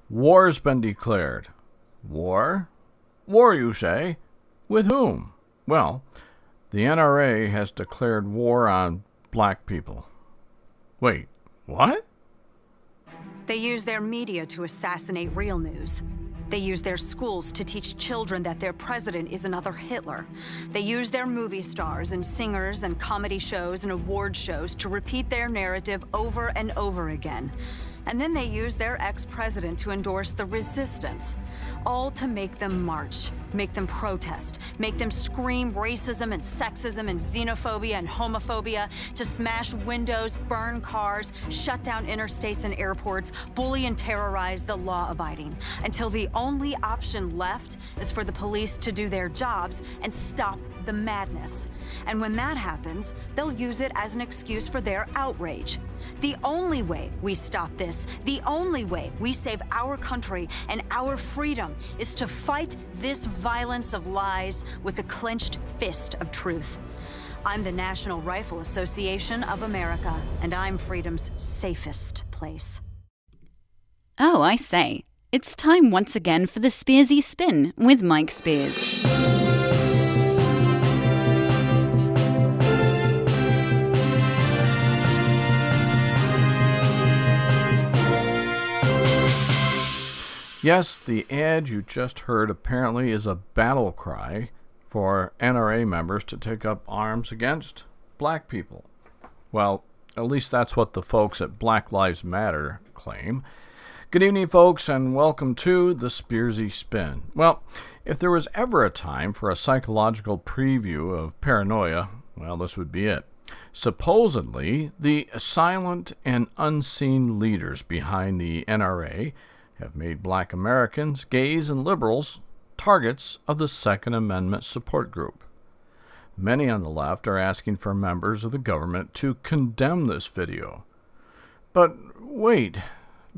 War's been declared. War? War, you say? With whom? Well, the NRA has declared war on black people. Wait, what? They use their media to assassinate real news. They use their schools to teach children that their president is another Hitler. They use their movie stars and singers and comedy shows and award shows to repeat their narrative over and over again. And then they use their ex-president to endorse the resistance, all to make them march, make them protest, make them scream racism and sexism and xenophobia and homophobia, to smash windows, burn cars, shut down interstates and airports, bully and terrorize the law-abiding, until the only option left is for the police to do their jobs and stop the madness. And when that happens, they'll use it as an excuse for their outrage. The only way we stop this, the only way we save our country and our freedom, is to fight this violence of lies with the clenched fist of truth. I'm the National Rifle Association of America, and I'm freedom's safest place. Oh, I say. It's time once again for the Spearsy Spin with Mike Spears. Yes, the ad you just heard apparently is a battle cry for NRA members to take up arms against black people. Well, at least that's what the folks at Black Lives Matter claim. Good evening, folks, and welcome to the Spearsy Spin. Well, if there was ever a time for a psychological preview of paranoia, well, this would be it. Supposedly, the silent and unseen leaders behind the NRA have made black Americans, gays, and liberals targets of the Second Amendment support group. Many on the left are asking for members of the government to condemn this video. But wait,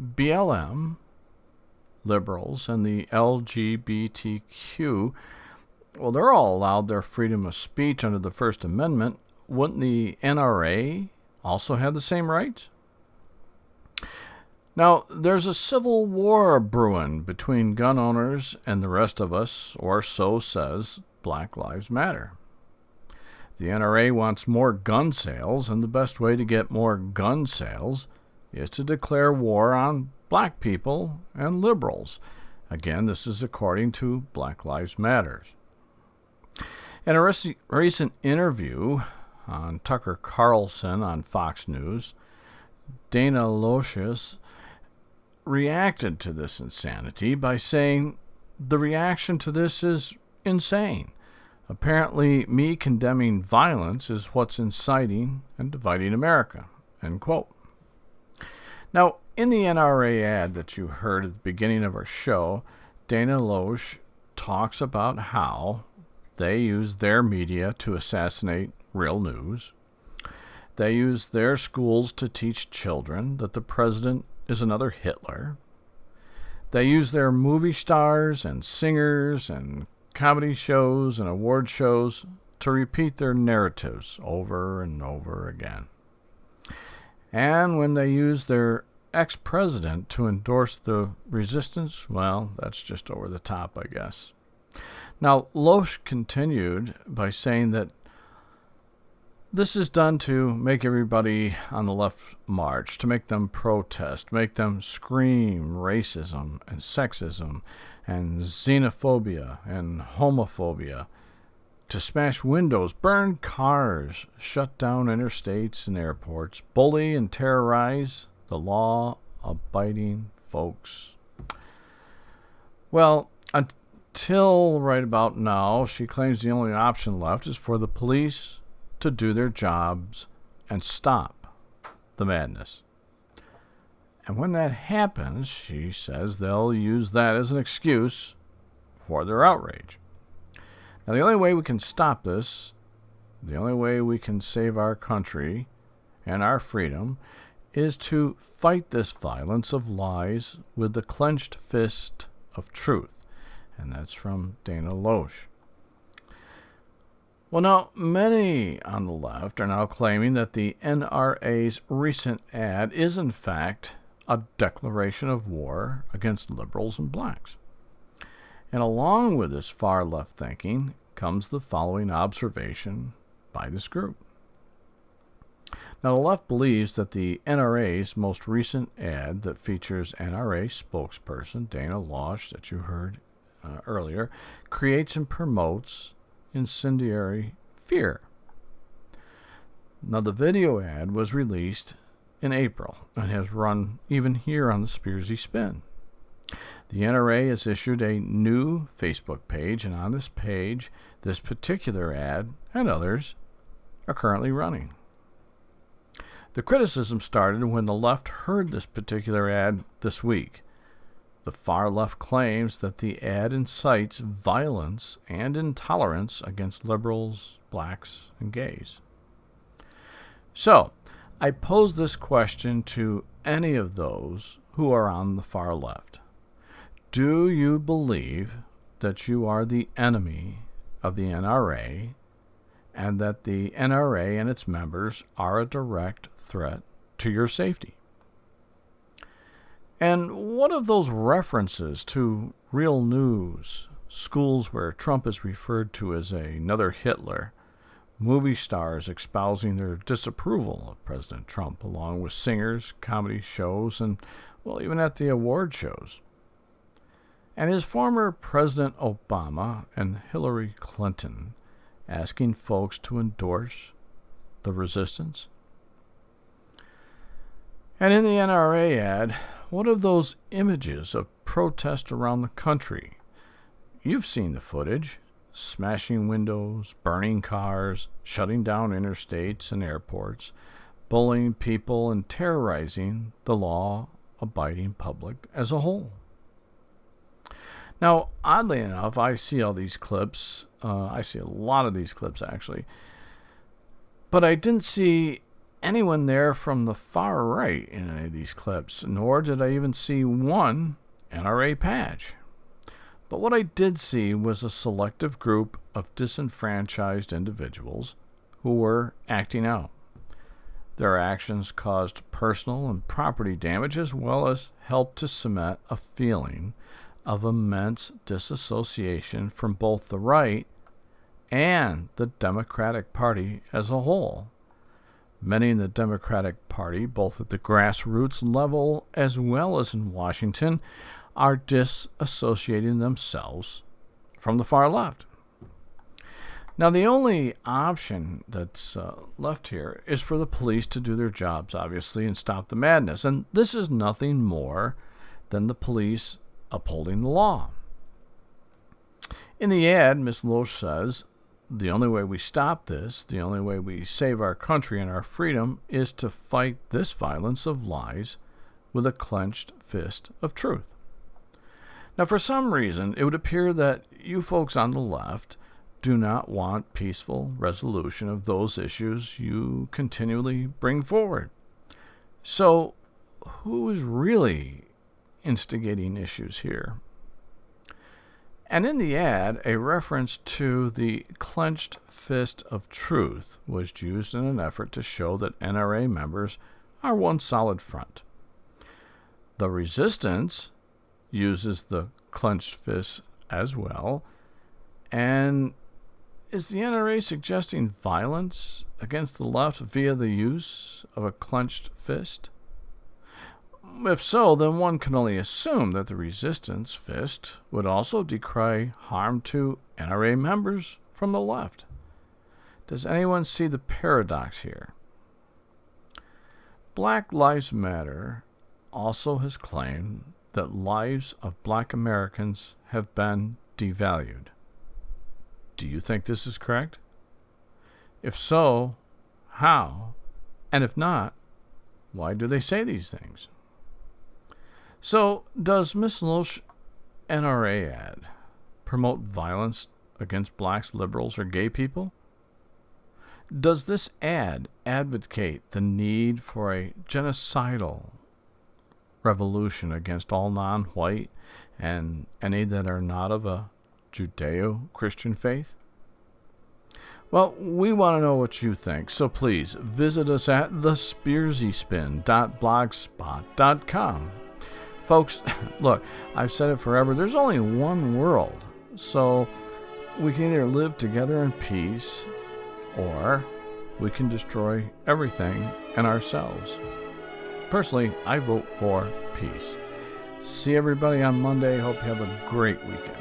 BLM, liberals, and the LGBTQ, well, they're all allowed their freedom of speech under the First Amendment. Wouldn't the NRA also have the same rights? Now, there's a civil war brewing between gun owners and the rest of us, or so says Black Lives Matter. The NRA wants more gun sales, and the best way to get more gun sales is to declare war on black people and liberals. Again, this is according to Black Lives Matter. In a recent interview on Tucker Carlson on Fox News, Dana Loesch reacted to this insanity by saying, "The reaction to this is insane. Apparently, me condemning violence is what's inciting and dividing America." End quote. Now, in the NRA ad that you heard at the beginning of our show, Dana Loesch talks about how they use their media to assassinate real news. They use their schools to teach children that the president is another Hitler. They use their movie stars and singers and comedy shows and award shows to repeat their narratives over and over again. And when they use their ex-president to endorse the resistance, well, that's just over the top, I guess. Now, Loesch continued by saying that this is done to make everybody on the left march, to make them protest, make them scream racism and sexism and xenophobia and homophobia, to smash windows, burn cars, shut down interstates and airports, bully and terrorize the law-abiding folks. Well, until right about now, she claims the only option left is for the police to do their jobs and stop the madness. And when that happens, she says they'll use that as an excuse for their outrage. Now, the only way we can stop this, the only way we can save our country and our freedom, is to fight this violence of lies with the clenched fist of truth. And that's from Dana Loesch. Well, now, many on the left are now claiming that the NRA's recent ad is, in fact, a declaration of war against liberals and blacks. And along with this far-left thinking comes the following observation by this group. Now, the left believes that the NRA's most recent ad that features NRA spokesperson Dana Loesch, that you heard earlier, creates and promotes incendiary fear. Now, the video ad was released in April and has run even here on the Spearsy Spin. The NRA has issued a new Facebook page, and on this page, this particular ad and others are currently running. The criticism started when the left heard this particular ad this week. The far left claims that the ad incites violence and intolerance against liberals, blacks, and gays. So, I pose this question to any of those who are on the far left. Do you believe that you are the enemy of the NRA and that the NRA and its members are a direct threat to your safety? And what of those references to real news, schools where Trump is referred to as another Hitler, movie stars espousing their disapproval of President Trump, along with singers, comedy shows, and, well, even at the award shows? And is former President Obama and Hillary Clinton asking folks to endorse the resistance? And in the NRA ad, what of those images of protest around the country? You've seen the footage. Smashing windows, burning cars, shutting down interstates and airports, bullying people, and terrorizing the law-abiding public as a whole. Now, oddly enough, I see all these clips. I see a lot of these clips, actually. But I didn't see anyone there from the far right in any of these clips, nor did I even see one NRA patch. But what I did see was a selective group of disenfranchised individuals who were acting out. Their actions caused personal and property damage, as well as helped to cement a feeling of immense disassociation from both the right and the Democratic Party as a whole. Many in the Democratic Party, both at the grassroots level as well as in Washington, are disassociating themselves from the far left. Now, the only option that's left here is for the police to do their jobs, obviously, and stop the madness. And this is nothing more than the police upholding the law. In the ad, Ms. Loesch says, the only way we stop this, the only way we save our country and our freedom, is to fight this violence of lies with a clenched fist of truth. Now, for some reason, it would appear that you folks on the left do not want peaceful resolution of those issues you continually bring forward. So, who is really instigating issues here? And in the ad, a reference to the clenched fist of truth was used in an effort to show that NRA members are one solid front. The resistance uses the clenched fist as well. And is the NRA suggesting violence against the left via the use of a clenched fist? If so, then one can only assume that the resistance fist would also decry harm to NRA members from the left. Does anyone see the paradox here? Black Lives Matter also has claimed that lives of black Americans have been devalued. Do you think this is correct? If so, how? And if not, why do they say these things? So, does Ms. Loesch NRA ad promote violence against blacks, liberals, or gay people? Does this ad advocate the need for a genocidal revolution against all non-white and any that are not of a Judeo-Christian faith? Well, we want to know what you think, so please visit us at thespearsyspin.blogspot.com. Folks, look, I've said it forever, there's only one world, so we can either live together in peace, or we can destroy everything and ourselves. Personally, I vote for peace. See everybody on Monday. Hope you have a great weekend.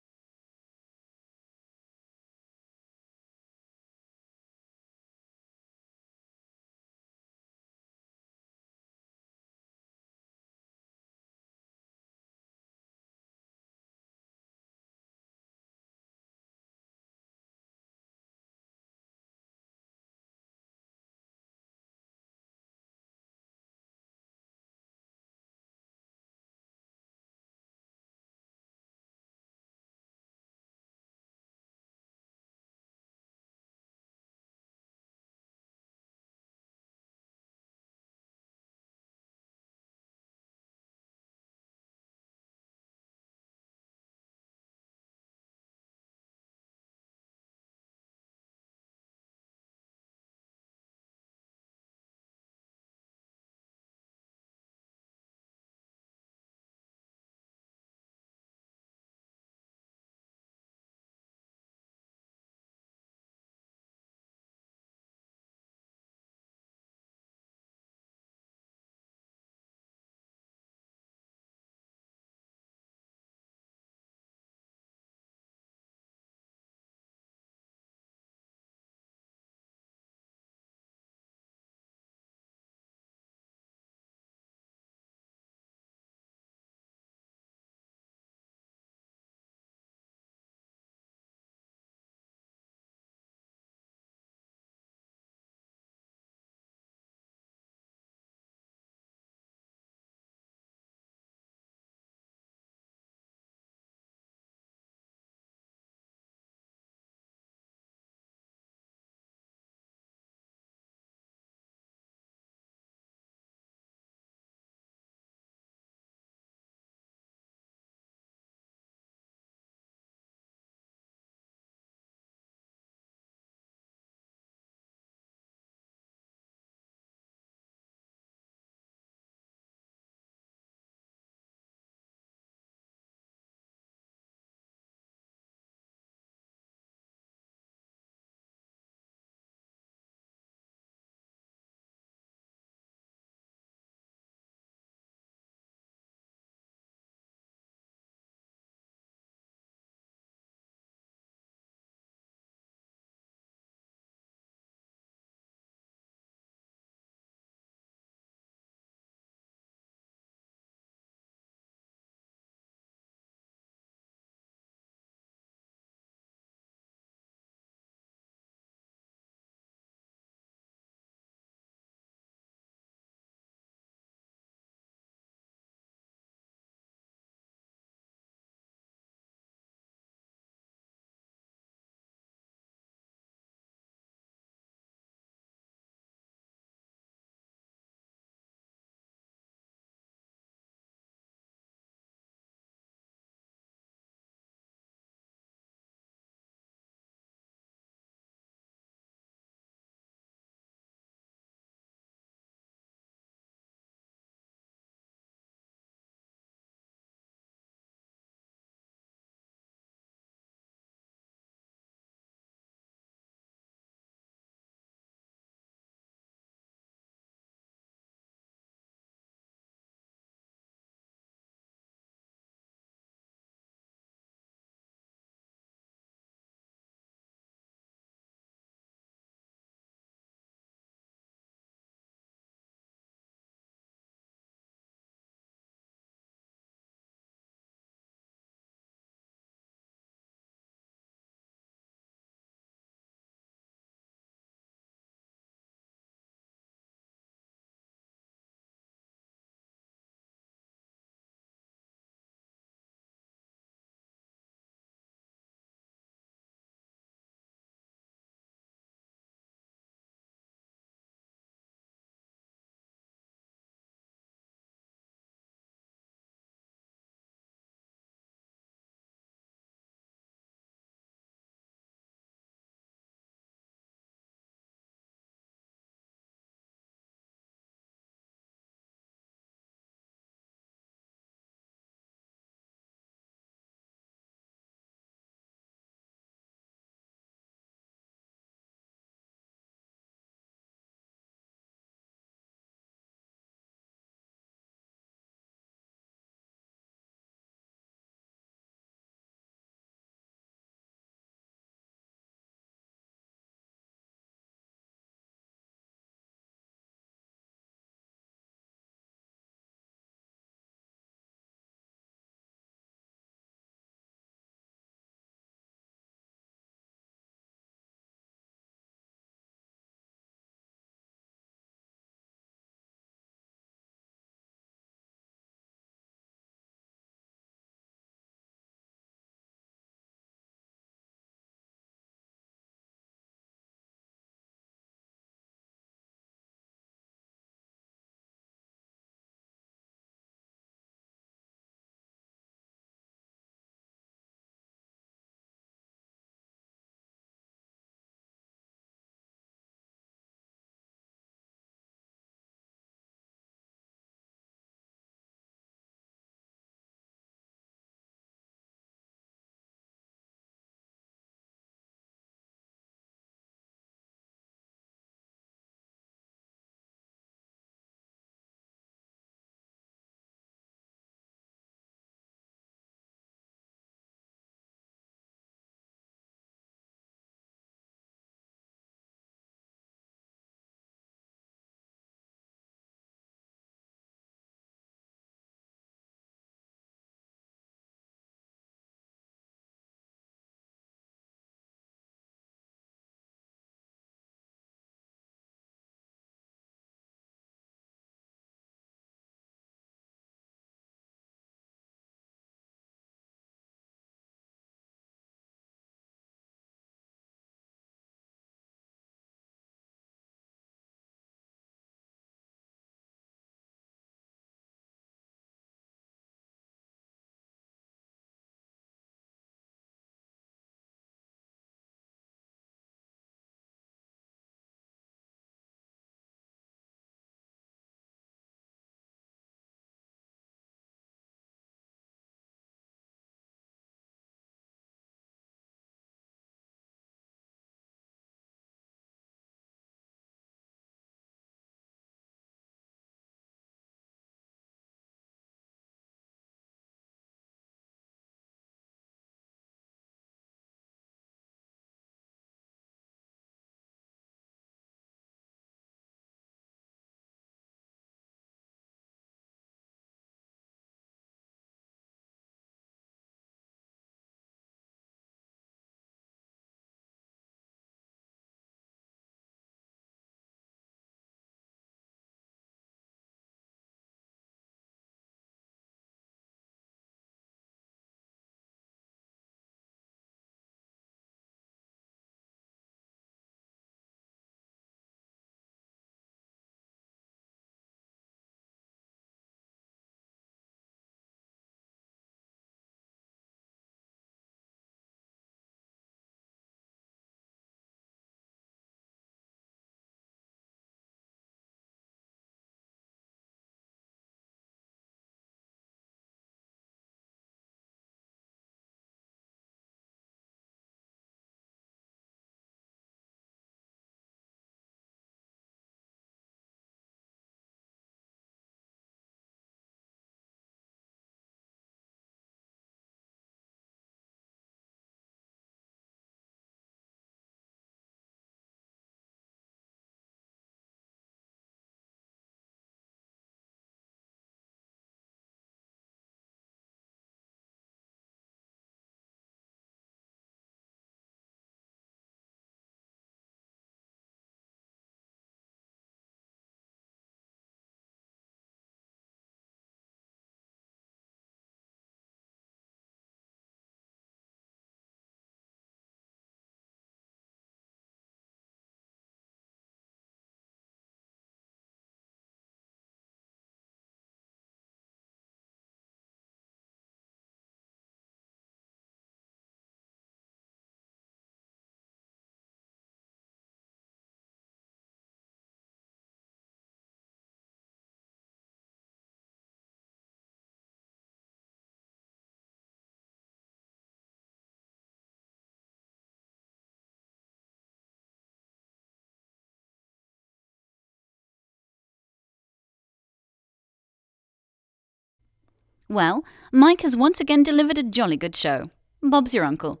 Well, Mike has once again delivered a jolly good show. Bob's your uncle.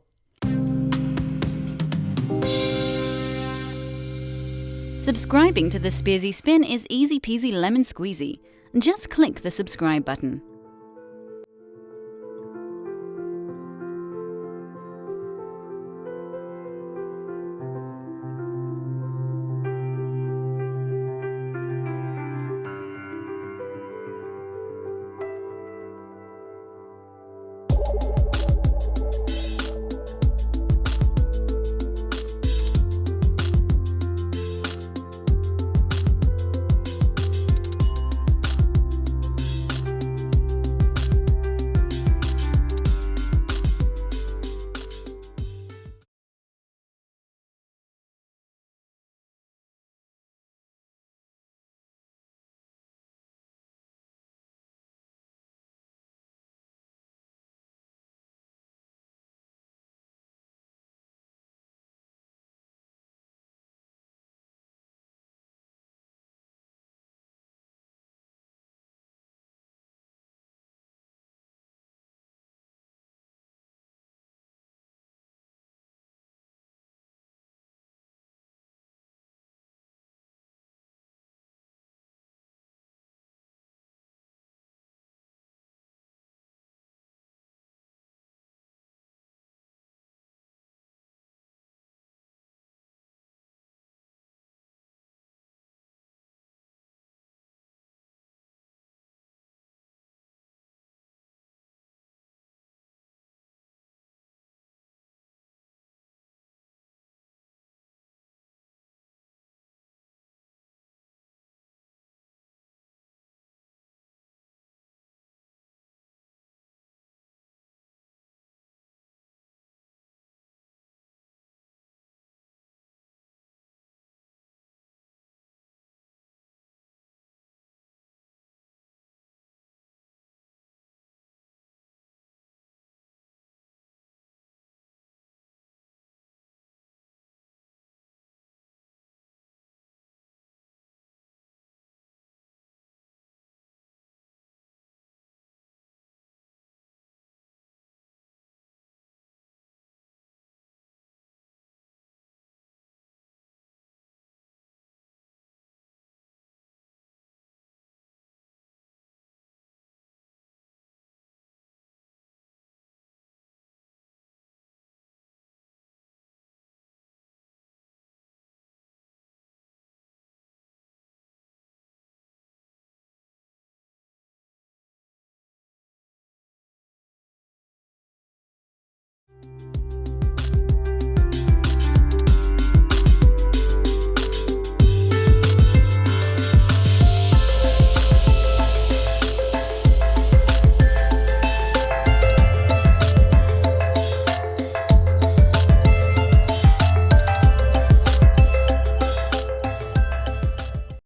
Subscribing to the Spearsy Spin is easy peasy lemon squeezy. Just click the subscribe button.